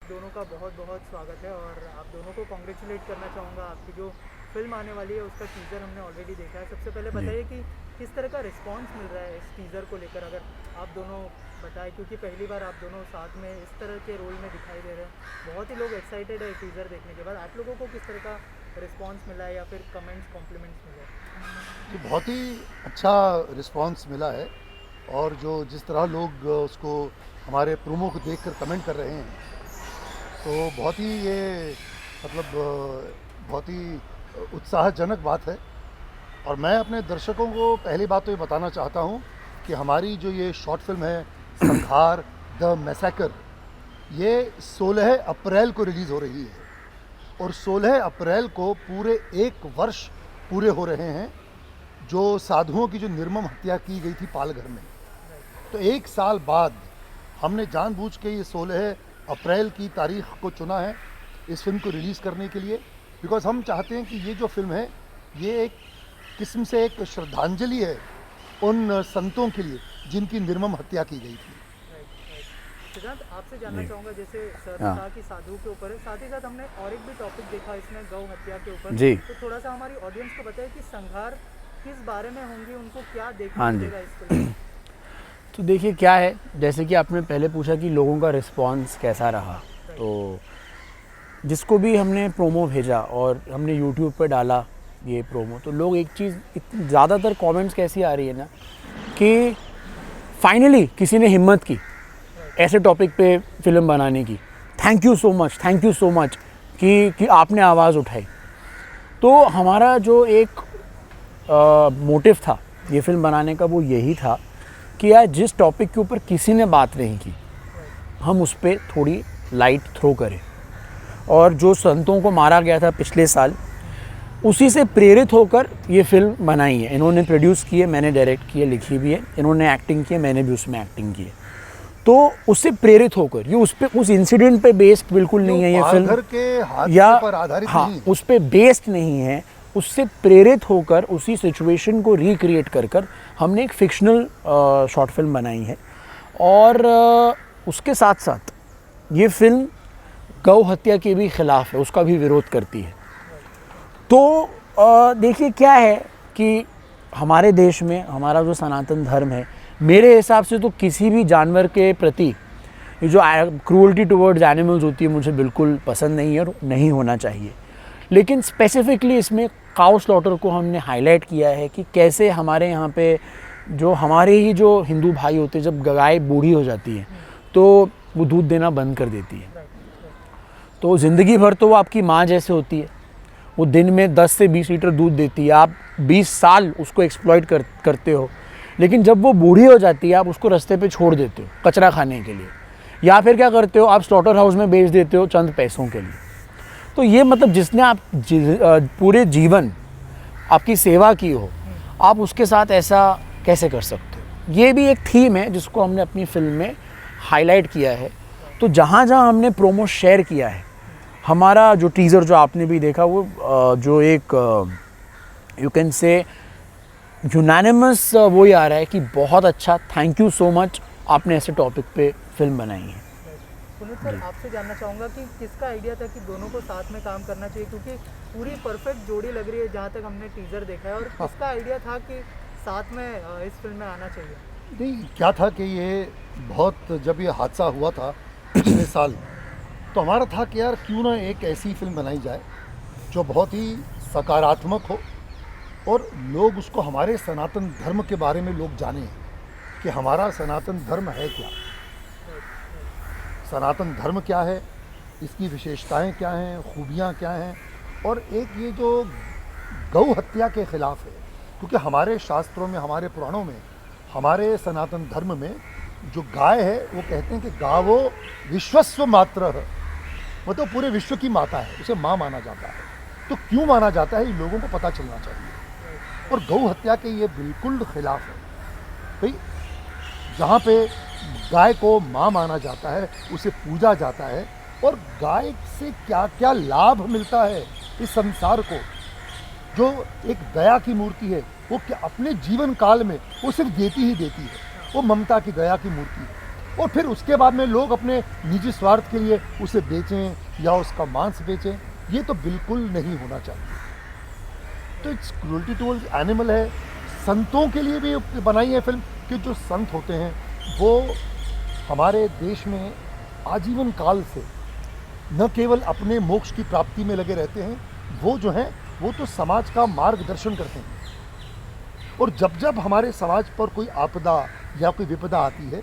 दोनों का बहुत बहुत स्वागत है और आप दोनों को कॉन्ग्रेचुलेट करना चाहूँगा। आपकी जो फ़िल्म आने वाली है उसका टीज़र हमने ऑलरेडी देखा है। सबसे पहले जी। बताइए कि किस तरह का रिस्पॉन्स मिल रहा है इस टीज़र को लेकर, अगर आप दोनों बताएं, क्योंकि पहली बार आप दोनों साथ में इस तरह के रोल में दिखाई दे रहे हैं। बहुत ही लोग एक्साइटेड है टीज़र देखने के बाद। आप लोगों को किस तरह का रिस्पॉन्स मिला है या फिर कमेंट्स कॉम्प्लीमेंट्स मिले हैं? जी, बहुत ही अच्छा रिस्पॉन्स मिला है। और जो जिस तरह लोग उसको हमारे प्रोमो को देखकर कमेंट कर रहे हैं, तो बहुत ही ये मतलब बहुत ही उत्साहजनक बात है। और मैं अपने दर्शकों को पहली बात तो ये बताना चाहता हूँ कि हमारी जो ये शॉर्ट फिल्म है संहार द मैसेकर, ये 16 अप्रैल को रिलीज़ हो रही है। और 16 अप्रैल को पूरे 1 वर्ष पूरे हो रहे हैं जो साधुओं की जो निर्मम हत्या की गई थी पालघर में। तो 1 साल बाद हमने जानबूझ के ये 16 अप्रैल की तारीख को चुना है इस फिल्म को रिलीज़ करने के लिए, बिकॉज़ हम चाहते हैं कि ये जो फिल्म है ये एक किस्म से एक श्रद्धांजलि है उन संतों के लिए जिनकी निर्मम हत्या की गई थी। सिद्धांत, आपसे जानना जी। चाहूँगा, जैसे सर ने हाँ। कहा कि साधु के ऊपर है, साथ ही साथ हमने और एक भी टॉपिक देखा इसमें गौ हत्या के ऊपर। जी। तो थोड़ा सा हमारी ऑडियंस को बताइए कि संहार किस बारे में होंगी, उनको क्या देखने हाँ को जी। मिलेगा इस फिल्म में? तो देखिए क्या है, जैसे कि आपने पहले पूछा कि लोगों का रिस्पांस कैसा रहा, तो जिसको भी हमने प्रोमो भेजा और हमने यूट्यूब पे डाला ये प्रोमो, तो लोग एक चीज़ इतनी ज़्यादातर कमेंट्स कैसी आ रही है ना कि फाइनली किसी ने हिम्मत की ऐसे टॉपिक पे फिल्म बनाने की। थैंक यू सो मच कि आपने आवाज़ उठाई। तो हमारा जो एक मोटिव था ये फिल्म बनाने का, वो यही था कि यार जिस टॉपिक के ऊपर किसी ने बात नहीं की, हम उस पर थोड़ी लाइट थ्रो करें। और जो संतों को मारा गया था पिछले साल, उसी से प्रेरित होकर ये फिल्म बनाई है। इन्होंने प्रोड्यूस की है, मैंने डायरेक्ट की है, लिखी भी है। इन्होंने एक्टिंग की है, मैंने भी उसमें एक्टिंग की है। तो उससे प्रेरित होकर, ये उस इंसिडेंट पे बेस्ड बिल्कुल नहीं है ये फिल्म, पालघर के हादसे या पर आधारित हाँ नहीं। उस पे बेस्ड नहीं है। उससे प्रेरित होकर उसी सिचुएशन को रिक्रिएट कर हमने एक फिक्शनल शॉर्ट फिल्म बनाई है। और उसके साथ साथ ये फिल्म गौ हत्या के भी खिलाफ है, उसका भी विरोध करती है। तो देखिए क्या है कि हमारे देश में हमारा जो सनातन धर्म है, मेरे हिसाब से तो किसी भी जानवर के प्रति ये जो क्रूअल्टी टुवर्ड्स एनिमल्स होती है, मुझे बिल्कुल पसंद नहीं है और नहीं होना चाहिए। लेकिन स्पेसिफिकली इसमें काउ स्लॉटर को हमने हाईलाइट किया है कि कैसे हमारे यहाँ पे जो हमारे ही जो हिंदू भाई होते हैं, जब गाय बूढ़ी हो जाती है तो वो दूध देना बंद कर देती है। तो ज़िंदगी भर तो वो आपकी माँ जैसे होती है, वो दिन में 10 से 20 लीटर दूध देती है। आप 20 साल उसको एक्सप्लॉइट करते हो, लेकिन जब वो बूढ़ी हो जाती है आप उसको रास्ते पे छोड़ देते हो कचरा खाने के लिए, या फिर क्या करते हो, आप स्लॉटर हाउस में बेच देते हो चंद पैसों के लिए। तो ये मतलब जिसने आप पूरे जीवन आपकी सेवा की हो, आप उसके साथ ऐसा कैसे कर सकते हो। ये भी एक थीम है जिसको हमने अपनी फिल्म में हाईलाइट किया है। तो जहाँ जहाँ हमने प्रोमो शेयर किया है, हमारा जो टीज़र जो आपने भी देखा, वो जो एक यू कैन से यूनानिमस वो ही आ रहा है कि बहुत अच्छा, थैंक यू सो मच, आपने ऐसे टॉपिक पे फिल्म बनाई है। पुनीत सर, आपसे जानना चाहूँगा कि किसका आइडिया था कि दोनों को साथ में काम करना चाहिए, क्योंकि पूरी परफेक्ट जोड़ी लग रही है जहाँ तक हमने टीज़र देखा है। और किसका आइडिया था कि साथ में इस फिल्म में आना चाहिए? नहीं, क्या था कि ये बहुत, जब ये हादसा हुआ था पिछले साल, तो हमारा था कि यार क्यों ना एक ऐसी फिल्म बनाई जाए जो बहुत ही सकारात्मक हो और लोग उसको, हमारे सनातन धर्म के बारे में लोग जानें कि हमारा सनातन धर्म है क्या, सनातन धर्म क्या है, इसकी विशेषताएं क्या हैं, खूबियां क्या हैं। और एक ये जो गौ हत्या के खिलाफ है, क्योंकि हमारे शास्त्रों में, हमारे पुराणों में, हमारे सनातन धर्म में जो गाय है वो कहते हैं कि गावो विश्वस्व मात्र है, मतलब पूरे विश्व की माता है, उसे माँ माना जाता है। तो क्यों माना जाता है, ये लोगों को पता चलना चाहिए। और गौ हत्या के ये बिल्कुल खिलाफ है भाई। जहाँ पे गाय को माँ माना जाता है, उसे पूजा जाता है, और गाय से क्या क्या लाभ मिलता है इस संसार को, जो एक दया की मूर्ति है, वो क्या अपने जीवन काल में वो सिर्फ देती ही देती है, वो ममता की, दया की मूर्ति है। और फिर उसके बाद में लोग अपने निजी स्वार्थ के लिए उसे बेचें या उसका मांस बेचें, ये तो बिल्कुल नहीं होना चाहिए। तो इट्स क्रूअल्टी टुवर्ड्स एनिमल है। संतों के लिए भी बनाई है फिल्म कि जो संत होते हैं वो हमारे देश में आजीवन काल से न केवल अपने मोक्ष की प्राप्ति में लगे रहते हैं, वो जो हैं वो तो समाज का मार्गदर्शन करते हैं। और जब जब हमारे समाज पर कोई आपदा या कोई विपदा आती है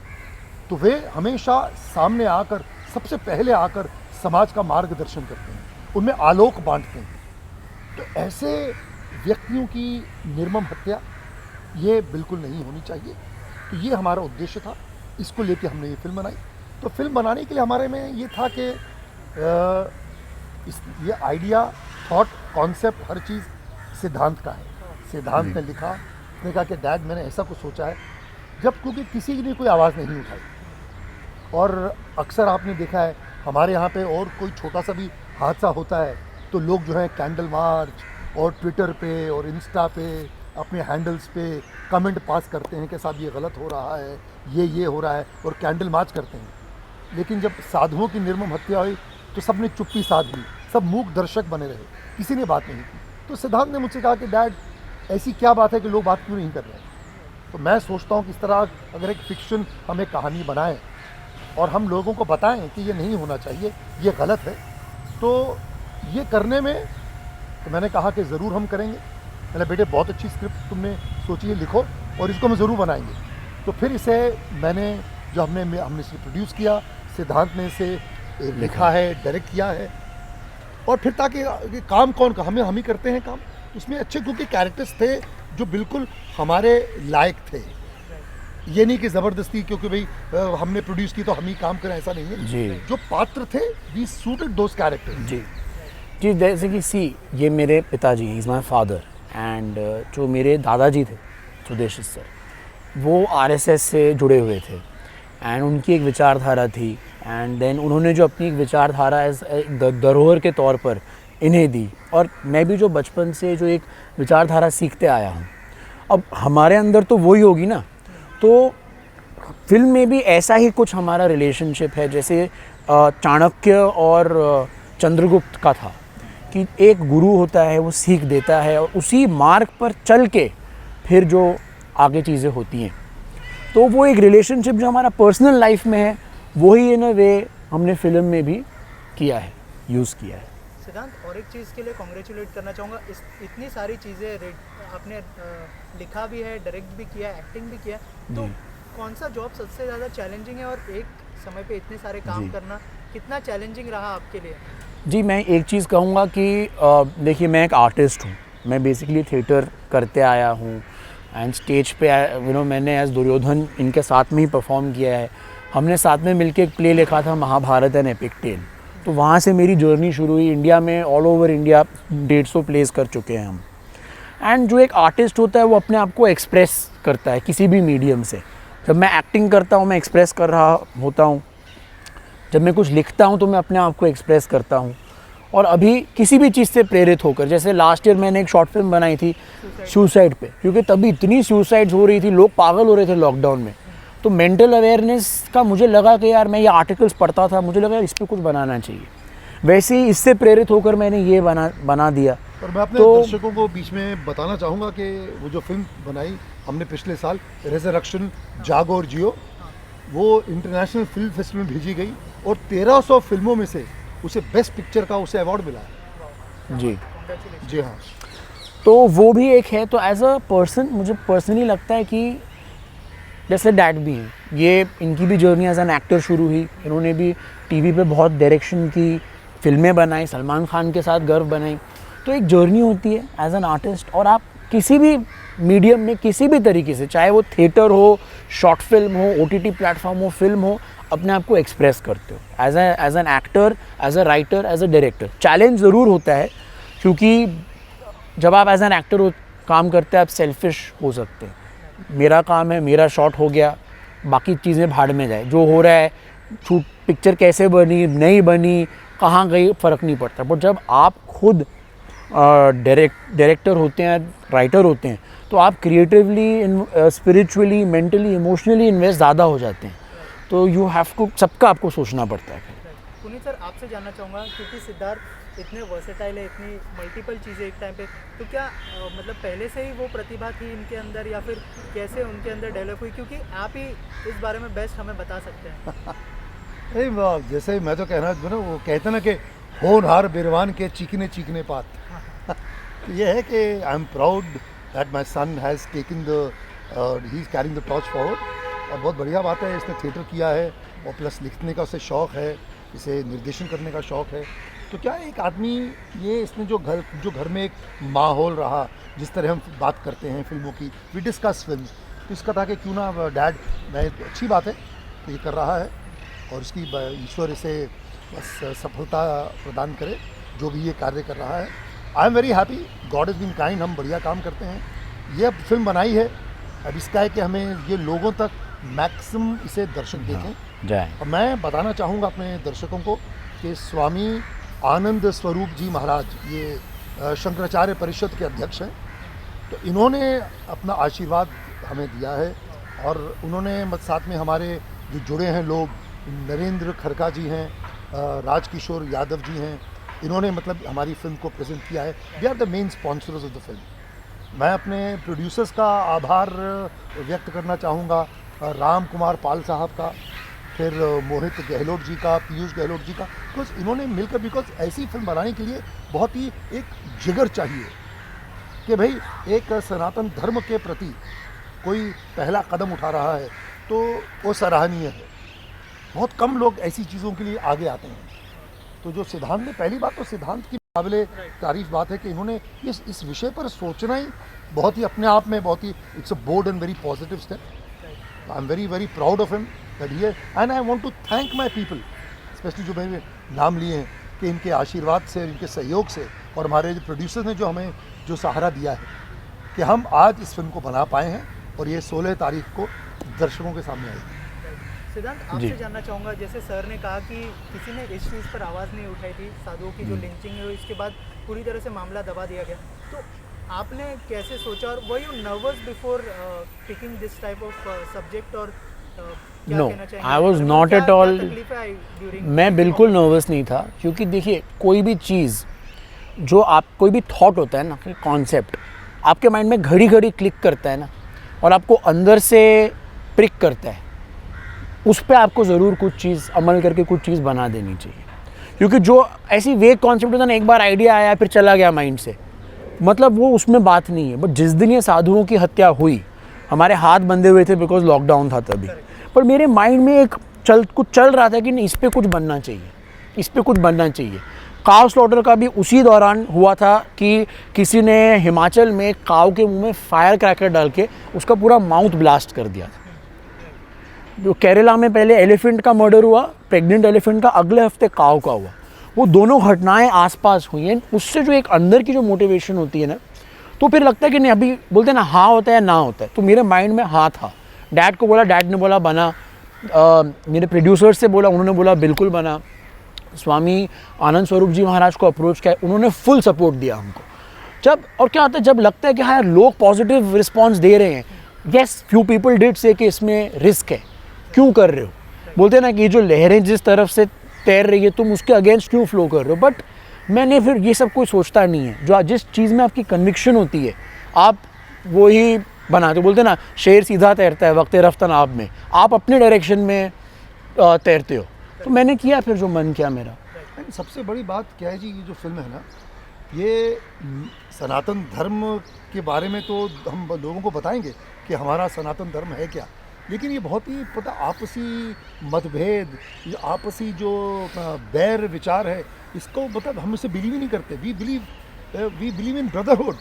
तो वे हमेशा सामने आकर, सबसे पहले आकर समाज का मार्गदर्शन करते हैं, उनमें आलोक बांटते हैं। तो ऐसे व्यक्तियों की निर्मम हत्या ये बिल्कुल नहीं होनी चाहिए। तो ये हमारा उद्देश्य था, इसको लेके हमने ये फिल्म बनाई। तो फिल्म बनाने के लिए हमारे में ये था कि ये आइडिया, थॉट, कॉन्सेप्ट, हर चीज़ सिद्धांत का है। सिद्धांत ने लिखा, उसने कहा कि डैड मैंने ऐसा कुछ सोचा है, जब क्योंकि किसी ने कोई आवाज़ नहीं उठाई। और अक्सर आपने देखा है हमारे यहाँ पे और कोई छोटा सा भी हादसा होता है तो लोग जो है कैंडल मार्च और ट्विटर पे और इंस्टा पे अपने हैंडल्स पे कमेंट पास करते हैं कि साहब ये गलत हो रहा है, ये हो रहा है, और कैंडल मार्च करते हैं। लेकिन जब साधुओं की निर्मम हत्या हुई तो सब ने चुप्पी साध ली, सब मूक दर्शक बने रहे, किसी ने बात नहीं की। तो सिद्धांत ने मुझसे कहा कि डैड ऐसी क्या बात है कि लोग बात क्यों नहीं कर रहे हैं। तो मैं सोचता हूँ कि इस तरह अगर एक फिक्शन हम एक कहानी बनाएं और हम लोगों को बताएं कि ये नहीं होना चाहिए, ये गलत है, तो ये करने में तो मैंने कहा कि ज़रूर हम करेंगे। मैंने बेटे बहुत अच्छी स्क्रिप्ट तुमने सोची है, लिखो और इसको हम ज़रूर बनाएंगे। तो फिर इसे मैंने जो हमने इसे प्रोड्यूस किया, सिद्धांत ने इसे लिखा है, डायरेक्ट किया है। और फिर ताकि ये काम कौन का, हम ही करते हैं काम, उसमें अच्छे क्योंकि कैरेक्टर्स थे जो बिल्कुल हमारे लायक थे। ये नहीं कि ज़बरदस्ती क्योंकि भाई हमने प्रोड्यूस की तो हम ही काम करें, ऐसा नहीं है जी। जो पात्र थे वी सूटेड दोज कैरेक्टर्स। जी जी, जैसे कि ये मेरे पिताजी हैं, इज़ माई फादर, एंड जो मेरे दादाजी थे सुदेश सर, वो आरएसएस से जुड़े हुए थे एंड उनकी एक विचारधारा थी। एंड देन उन्होंने जो अपनी एक विचारधारा एज धरोहर के तौर पर इन्हें दी, और मैं भी जो बचपन से जो एक विचारधारा सीखते आया हूँ, अब हमारे अंदर तो वही होगी ना। तो फिल्म में भी ऐसा ही कुछ हमारा रिलेशनशिप है, जैसे चाणक्य और चंद्रगुप्त का था कि एक गुरु होता है, वो सीख देता है और उसी मार्ग पर चल के फिर जो आगे चीज़ें होती हैं। तो वो एक रिलेशनशिप जो हमारा पर्सनल लाइफ में है, वही इन अ वे हमने फिल्म में भी किया है, यूज़ किया है। सिद्धांत, और एक चीज़ के लिए कॉन्ग्रेचुलेट करना चाहूँगा, इतनी सारी चीज़ें आपने लिखा भी है, डायरेक्ट भी किया, एक्टिंग भी किया, तो कौन सा जॉब सबसे ज़्यादा चैलेंजिंग है और एक समय पे इतने सारे काम करना कितना चैलेंजिंग रहा आपके लिए? जी, मैं एक चीज़ कहूँगा कि देखिए मैं एक आर्टिस्ट हूँ, मैं बेसिकली थिएटर करते आया हूँ एंड स्टेज पे मैंने एज दुर्योधन इनके साथ में ही परफॉर्म किया है। हमने साथ में मिलके एक प्ले लिखा था महाभारत एंड एपिक टेल, तो वहाँ से मेरी जर्नी शुरू हुई। इंडिया में ऑल ओवर इंडिया 150 प्लेस कर चुके हैं हम। एंड जो एक आर्टिस्ट होता है वो अपने आप को एक्सप्रेस करता है किसी भी मीडियम से। जब मैं एक्टिंग करता हूँ मैं एक्सप्रेस कर रहा होता हूँ, जब मैं कुछ लिखता हूँ तो मैं अपने आप को एक्सप्रेस करता हूँ। और अभी किसी भी चीज़ से प्रेरित होकर, जैसे लास्ट ईयर मैंने एक शॉर्ट फिल्म बनाई थी सुसाइड पे, क्योंकि तभी इतनी सुसाइड्स हो रही थी, लोग पागल हो रहे थे लॉकडाउन में। तो मेंटल अवेयरनेस का मुझे लगा कि यार मैं ये आर्टिकल्स पढ़ता था, मुझे लगा यार इस पर कुछ बनाना चाहिए। वैसे ही इससे प्रेरित होकर मैंने ये बना दिया। और मैं अपने दर्शकों को बीच में बताना चाहूँगा कि वो जो फिल्म बनाई हमने पिछले साल, रिजरेक्शन, जागो और जियो, वो इंटरनेशनल फिल्म फेस्टिवल में भेजी गई और 1300 फिल्मों में से उसे बेस्ट पिक्चर का उसे अवार्ड मिला है। जी हाँ। तो वो भी एक है। तो एज अ पर्सन मुझे पर्सनली लगता है कि जैसे डैड भी हैं, ये इनकी भी जर्नी एज एन एक्टर शुरू हुई। इन्होंने भी टीवी पे बहुत डायरेक्शन की, फिल्में बनाई, सलमान खान के साथ गर्व बनाई। तो एक जर्नी होती है एज एन आर्टिस्ट, और आप किसी भी मीडियम में किसी भी तरीके से, चाहे वो थिएटर हो, शॉर्ट फिल्म हो, OTT प्लेटफॉर्म हो, फिल्म हो, अपने आप को एक्सप्रेस करते हो as an actor, as a writer, as a director. Challenge ज़रूर होता है क्योंकि जब आप एज एन एक्टर काम करते हैं आप सेल्फिश हो सकते हैं। मेरा काम है, मेरा शॉट हो गया, बाकी चीज़ें भाड़ में जाए, जो हो रहा है, शूट पिक्चर कैसे बनी, नहीं बनी, कहाँ गई, फ़र्क नहीं पड़ता। बट जब आप खुद डायरेक्टर होते हैं, राइटर होते हैं, तो आप creatively, spiritually, mentally, emotionally invest ज़्यादा हो जाते हैं। तो यू हैव टू, सबका आपको सोचना पड़ता है। पुनीत सर, आपसे जानना चाहूँगा, क्योंकि सिद्धार्थ इतने वर्सेटाइल है, इतनी मल्टीपल चीज़ें एक टाइम पे, तो क्या मतलब पहले से ही वो प्रतिभा थी इनके अंदर, या फिर कैसे उनके अंदर डेवलप हुई? क्योंकि आप ही इस बारे में बेस्ट हमें बता सकते हैं। अरे जैसे मैं तो कहना ना, वो कहते ना कि होनहार बिरवान के चीखने चीखने पात। तो ये है कि I am proud that my son has taken the he is carrying the torch forward. और बहुत बढ़िया बात है, इसने थिएटर किया है और प्लस लिखने का उसे शौक़ है, इसे निर्देशन करने का शौक़ है। तो क्या एक आदमी ये इसने जो घर में एक माहौल रहा, जिस तरह हम बात करते हैं फिल्मों की, वी डिस्कस फिल्म, तो इसका था कि क्यों ना डैड, मैं अच्छी बात है कि ये कर रहा है और इसकी ईश्वर इसे बस सफलता प्रदान करे जो भी ये कार्य कर रहा है। I am very happy, God is been kind, हम बढ़िया काम करते हैं। ये अब फिल्म बनाई है, अब इसका है कि हमें ये लोगों तक मैक्सिमम इसे दर्शक देखें जाए। और मैं बताना चाहूँगा अपने दर्शकों को कि स्वामी आनंद स्वरूप जी महाराज, ये शंकराचार्य परिषद के अध्यक्ष हैं, तो इन्होंने अपना आशीर्वाद हमें दिया है और उन्होंने साथ में हमारे जो जुड़े हैं लोग, नरेंद्र खरका जी हैं, राजकिशोर यादव जी हैं, इन्होंने मतलब हमारी फिल्म को प्रेजेंट किया है। They are the main sponsors of the film. मैं अपने प्रोड्यूसर्स का आभार व्यक्त करना चाहूँगा, राम कुमार पाल साहब का, फिर मोहित गहलोत जी का, पीयूष गहलोत जी का, बिकॉज इन्होंने मिलकर, बिकॉज ऐसी फिल्म बनाने के लिए बहुत ही एक जिगर चाहिए कि भाई एक सनातन धर्म के प्रति कोई पहला कदम उठा रहा है तो वो सराहनीय है। बहुत कम लोग ऐसी चीज़ों के लिए आगे आते हैं। तो जो सिद्धांत ने, पहली बात तो सिद्धांत की काबिले तारीफ बात है कि इन्होंने इस विषय पर सोचना ही बहुत ही अपने आप में बहुत ही, it's a bold and very positive step. I am very very proud of him that he, and I want to thank my people, specially जो मैंने नाम लिए हैं, कि इनके आशीर्वाद से, इनके सहयोग से और हमारे जो प्रोड्यूसर्स ने जो हमें जो सहारा दिया है कि हम आज इस फिल्म को बना पाए हैं और ये 16 तारीख को दर्शकों के सामने आएगी। सिद्धांत, आपसे जानना चाहूँगा, जैसे सर ने कहा कि किसी ने इस चीज़ पर आवाज़ नहीं उठाई थी, साधुओं की जो लिंचिंग है इसके बाद पूरी तरह से मामला दबा दिया गया, तो आपने कैसे सोचा और were you nervous before picking this type of subject? और no, I was not at all, मैं बिल्कुल नर्वस नहीं था, क्योंकि देखिए कोई भी चीज़ जो आप, कोई भी थॉट होता है ना, कॉन्सेप्ट आपके माइंड में घड़ी घड़ी क्लिक करता है ना, और आपको अंदर से प्रिक करता है, उस पर आपको ज़रूर कुछ चीज़ अमल करके कुछ चीज़ बना देनी चाहिए। क्योंकि जो ऐसी वेग कॉन्सेप्ट होता है ना, एक बार आइडिया आया फिर चला गया माइंड से, मतलब वो उसमें बात नहीं है। बट जिस दिन ये साधुओं की हत्या हुई, हमारे हाथ बंधे हुए थे बिकॉज लॉकडाउन था तभी, पर मेरे माइंड में एक कुछ चल रहा था कि नहीं, इस पर कुछ बनना चाहिए, इस पर कुछ बनना चाहिए। काव स्लॉटर का भी उसी दौरान हुआ था कि किसी ने हिमाचल में काव के मुंह में फायर क्रैकर डाल के उसका पूरा माउथ ब्लास्ट कर दिया था। जो केरला में पहले एलिफेंट का मर्डर हुआ, प्रेग्नेंट एलिफेंट का, अगले हफ्ते काव का हुआ, वो दोनों घटनाएं आसपास हुई हैं। उससे जो एक अंदर की जो मोटिवेशन होती है ना, तो फिर लगता है कि नहीं, अभी बोलते हैं ना हाँ होता है ना होता है, तो मेरे माइंड में हाँ था। डैड को बोला, डैड ने बोला बना, मेरे प्रोड्यूसर्स से बोला, उन्होंने बोला बिल्कुल बना। स्वामी आनंद स्वरूप जी महाराज को अप्रोच किया, उन्होंने फुल सपोर्ट दिया हमको। जब और क्या होता है, जब लगता है कि हाँ यार लोग पॉजिटिव रिस्पॉन्स दे रहे हैं, येस फ्यू पीपल डिड से कि इसमें रिस्क है, क्यों कर रहे हो, बोलते हैं ना कि जो लहरें जिस तरफ से तैर रही है तुम उसके अगेंस्ट क्यों फ्लो कर रहे हो। बट मैंने फिर ये सब कोई सोचता नहीं है, जो जिस चीज़ में आपकी कन्विक्शन होती है आप वो ही बनाते। बोलते हैं ना शेर सीधा तैरता है वक्त रफ्तान आब में, आप अपने डायरेक्शन में तैरते हो। तो मैंने किया फिर जो मन किया मेरा। सबसे बड़ी बात क्या है जी, ये जो फिल्म है ना, ये सनातन धर्म के बारे में तो हम लोगों को बताएंगे कि हमारा सनातन धर्म है क्या, लेकिन ये बहुत ही पता आपसी मतभेद, ये आपसी जो बैर विचार है, इसको मतलब हम इसे बिलीव ही नहीं करते। We believe in brotherhood,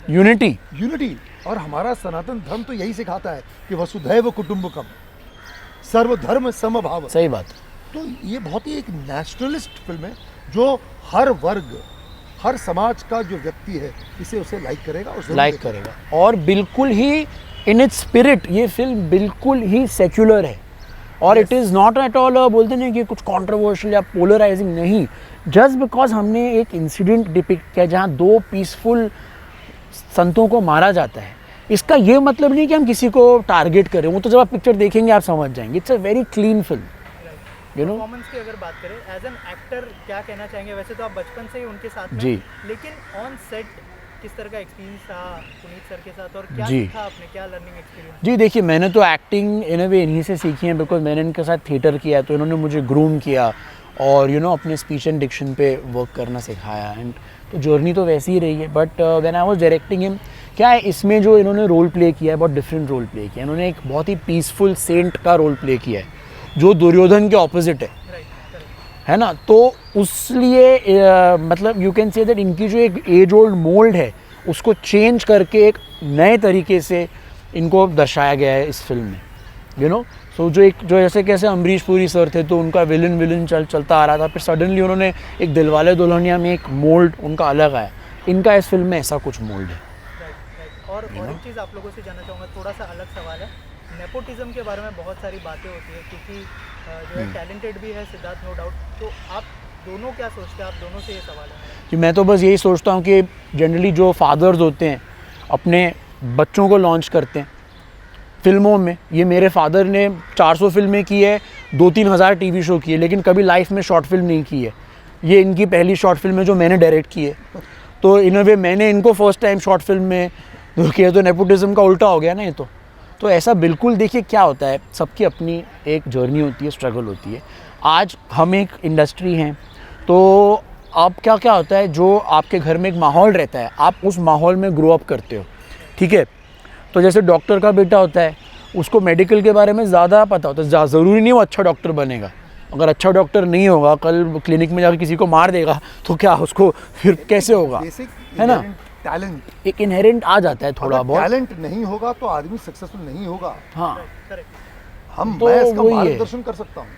unity. और हमारा सनातन धर्म तो यही सिखाता है कि वसुधैव कुटुंबकम, सर्वधर्म समभाव। सही बात। तो ये बहुत ही एक नेशनलिस्ट फिल्म है जो हर वर्ग, हर समाज का जो व्यक्ति है इसे उसे लाइक करेगा और बिल्कुल ही इन इट्स स्पिरिट ये फिल्म बिल्कुल ही सेक्युलर है। और it is not at all बोलते नहीं कि कुछ कंट्रोवर्शियल या पोलराइजिंग नहीं, जस्ट बिकॉज हमने एक इंसिडेंट डिपिक्ट किया जहाँ 2 पीसफुल संतों को मारा जाता है, इसका ये मतलब नहीं कि हम किसी को टारगेट करें, वो तो जब आप पिक्चर देखेंगे आप समझ जाएंगे। It's a very clean film, you know. Performance की अगर बात करें एज एन एक्टर क्या कहना चाहेंगे? वैसे तो आप बचपन से ही उनके साथ में, जी। लेकिन ऑन सेट किस तरह का एक्सपीरियंस रहा पुनीत सर के साथ, और क्या जी। सीखा आपने, क्या लर्निंग एक्सपीरियंस? जी देखिए, मैंने तो एक्टिंग इन अ वे इन्हीं से सीखी है, बिकॉज मैंने इनके साथ थिएटर किया है, तो इन्होंने मुझे ग्रूम किया और यू नो अपने स्पीच एंड डिक्शन पे वर्क करना सिखाया। एंड तो जर्नी तो वैसी ही रही है। But when I was directing him, क्या है इसमें जो इन्होंने रोल प्ले किया है, बहुत डिफरेंट रोल प्ले किया है। इन्होंने एक बहुत ही पीसफुल सेंट का रोल प्ले किया है, जो दुर्योधन के ऑपोजिट है, है ना। तो उसलिए मतलब यू कैन से दैट इनकी जो एक एज ओल्ड मोल्ड है उसको चेंज करके एक नए तरीके से इनको दर्शाया गया है इस फिल्म में, यू नो। सो जो जैसे कैसे अमरीश पुरी सर थे तो उनका विलन चलता आ रहा था, फिर सडनली उन्होंने एक दिलवाले दुल्हनिया में एक मोल्ड उनका अलग आया। इनका इस फिल्म में ऐसा कुछ मोल्ड है। और एक चीज़ आप लोगों से जानना चाहूँगा, थोड़ा सा अलग सवाल है। नेपोटिज्म के बारे में बहुत सारी बातें होती है, क्योंकि जो है टैलेंटेड भी है सिद्धार्थ, नो डाउट। तो आप दोनों क्या सोचते हैं? आप दोनों से ये सवाल है मेरा। कि मैं तो बस यही सोचता हूँ कि जनरली जो फादर्स होते हैं अपने बच्चों को लॉन्च करते हैं फिल्मों में। ये मेरे फादर ने 400 फिल्में की है, 2-3 हज़ार टीवी शो किए, लेकिन कभी लाइफ में शॉर्ट फिल्म नहीं की है। ये इनकी पहली शॉर्ट फिल्म है जो मैंने डायरेक्ट की है। तो इन अ वे मैंने इनको फर्स्ट टाइम शॉर्ट फिल्म में किया, तो नेपोटिज्म का उल्टा हो गया ना ये तो ऐसा बिल्कुल। देखिए क्या होता है, सबकी अपनी एक जर्नी होती है, स्ट्रगल होती है। आज हम एक इंडस्ट्री हैं, तो अब क्या क्या होता है, जो आपके घर में एक माहौल रहता है, आप उस माहौल में ग्रो अप करते हो, ठीक है। तो जैसे डॉक्टर का बेटा होता है, उसको मेडिकल के बारे में ज़्यादा पता होता है, ज़रूरी नहीं वो अच्छा डॉक्टर बनेगा। अगर अच्छा डॉक्टर नहीं होगा, कल क्लिनिक में जाकर किसी को मार देगा तो क्या उसको फिर कैसे होगा, है ना। टैलेंट एक इनहेरेंट आ जाता है थोड़ा बहुत। टैलेंट नहीं होगा तो आदमी सक्सेसफुल नहीं होगा। हाँ, हम तो मैं इसका वही है। मार्गदर्शन कर सकता हूँ,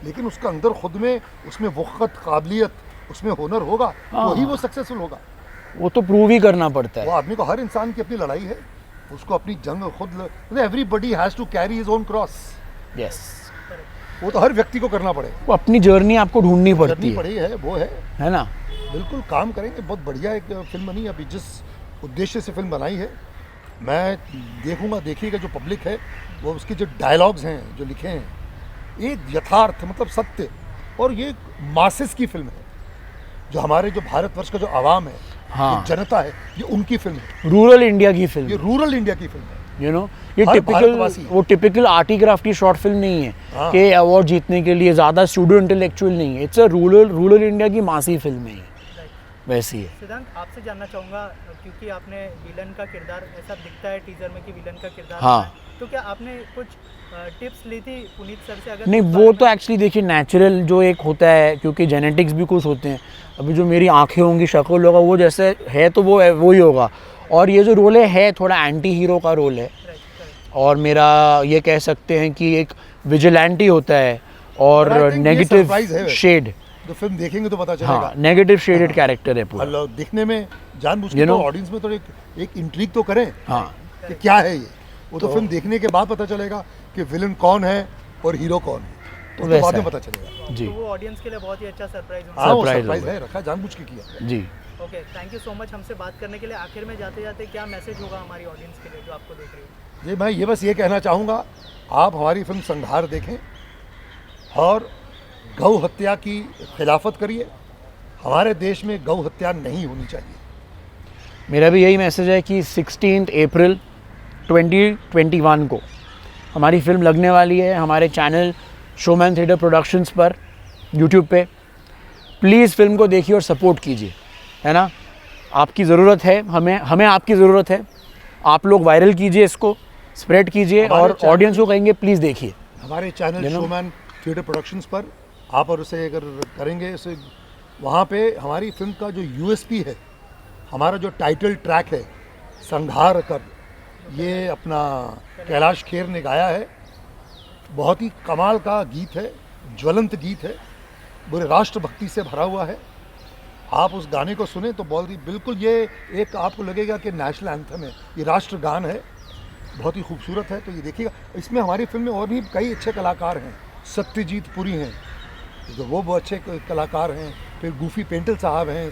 लेकिन उसका अंदर खुद में उसमें वक़्त, काबिलियत, उसमें हुनर होगा, हाँ। वही वो सक्सेसफुल होगा। वो तो प्रूव ही करना पड़ता वो है। आदमी को, हर इंसान की अपनी लड़ाई है, उसको अपनी जंग खुद, everybody has to carry his own cross. Yes, वो तो हर व्यक्ति को करना पड़े, वो अपनी जर्नी आपको ढूंढनी पड़ती करनी है, पड़ी है, वो है ना। बिल्कुल काम करेंगे। बहुत बढ़िया एक फिल्म बनी है। अभी जिस उद्देश्य से फिल्म बनाई है, मैं देखूंगा, देखिएगा जो पब्लिक है वो उसके जो डायलॉग्स हैं जो लिखे हैं, एक यथार्थ मतलब सत्य, और ये मासेस की फिल्म है। जो हमारे जो भारतवर्ष का जो आवाम है, हाँ। जो जनता है, ये उनकी फिल्म है। रूरल इंडिया की ये फिल्म, रूरल इंडिया की फिल्म है। You know. ये हर टिपिकल, भारतवासी। वो typical arty crafty short film नहीं है हाँ। कि अवार्ड जीतने के लिए ज़्यादा स्टूडियो इंटेलेक्चुअल नहीं है। इट्स अ रूरल इंडिया की मासी फिल्म है ये, वैसी है। सिद्धांत, आपसे जानना चाहूँगा, क्योंकि आपने विलन का किरदार, ऐसा दिखता है टीजर में कि विलन का किरदार हाँ। है, तो क्या आपने कुछ टिप्स ली थी पुनीत सर से? अगर नहीं, उस वो बारे तो में- एक्चुअली देखिए नेचुरल जो एक होता है, क्योंकि जेनेटिक्स भी कुछ होते हैं। अभी जो मेरी आंखें होंगी, शक्ल होगा, वो जैसे है तो वो ही होगा। और ये जो रोल है थोड़ा एंटी हीरो का रोल है, Right. और मेरा ये कह सकते हैं कि एक विजिलेंटी होता है और But I think ये नेगेटिव surprise है। शेड, तो फिल्म देखेंगे तो पता हाँ, चलेगा। नेगेटिव शेडेड कैरेक्टर है पूरा। और दिखने में जानबूझ के You तो know? ऑडियंस में तो एक इंट्रीग तो करें हाँ, कि क्या है ये। वो तो फिल्म देखने के बाद पता चलेगा कि विलन कौन है और हीरो कौन है, तो वैसा बाद में है। पता चलेगा। जी तो वो ऑडियंस के लिए बहुत ही अच्छा सरप्राइज होना। हाँ, वो Surprise सरप्राइज होगा। है, रखा जानबूझ के किया। जी। Okay, thank you so much हमसे बात करने के लिए। आखिर में जाते जाते क्या मैसेज होगा हमारी ऑडियंस के लिए जो आपको देख रही है? जी, मैं ये बस ये कहना चाहूँगा, आप हमारी फिल्म संघार देखें और गौ हत्या की खिलाफत करिए। हमारे देश में गौ हत्या नहीं होनी चाहिए। मेरा भी यही मैसेज है कि 16 अप्रैल 2021 को हमारी फिल्म लगने वाली है हमारे चैनल शोमैन थिएटर प्रोडक्शंस पर यूट्यूब पे। प्लीज़ फिल्म को देखिए और सपोर्ट कीजिए, है ना। आपकी ज़रूरत है, हमें आपकी ज़रूरत है। आप लोग वायरल कीजिए, इसको स्प्रेड कीजिए, हमारे और चैनल- ऑडियंस को कहेंगे प्लीज़ देखिए। हमारे channel You know? Showman theatre productions पर आप और उसे अगर करेंगे, उसे वहाँ पे हमारी फिल्म का जो यूएसपी है, हमारा जो टाइटल ट्रैक है संघार कर, ये अपना कैलाश खेर ने गाया है। बहुत ही कमाल का गीत है, ज्वलंत गीत है, पूरे राष्ट्रभक्ति से भरा हुआ है। आप उस गाने को सुने तो बहुत ही बिल्कुल ये एक आपको लगेगा कि नेशनल एंथम है, ये राष्ट्रगान है, बहुत ही खूबसूरत है। तो ये देखिएगा। इसमें हमारी फिल्म में और भी कई अच्छे कलाकार हैं। सत्यजीत पुरी हैं, तो वो बहुत अच्छे कलाकार हैं। फिर गूफी पेंटल साहब हैं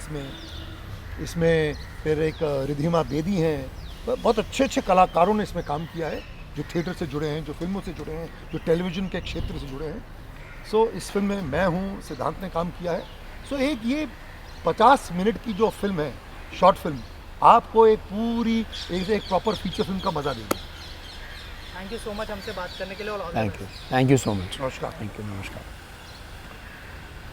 इसमें फिर एक रिधिमा बेदी हैं, बहुत अच्छे अच्छे कलाकारों ने इसमें काम किया है, जो थिएटर से जुड़े हैं, जो फिल्मों से जुड़े हैं, जो टेलीविज़न के क्षेत्र से जुड़े हैं। सो इस फिल्म में मैं हूँ, सिद्धांत ने काम किया है। सो एक ये 50 मिनट की जो फिल्म है, शॉर्ट फिल्म, आपको एक पूरी एक प्रॉपर फीचर फिल्म का मज़ा देगी। थैंक यू सो मच हमसे बात करने के लिए और थैंक यू सो मच। नमस्कार। थैंक यू, नमस्कार।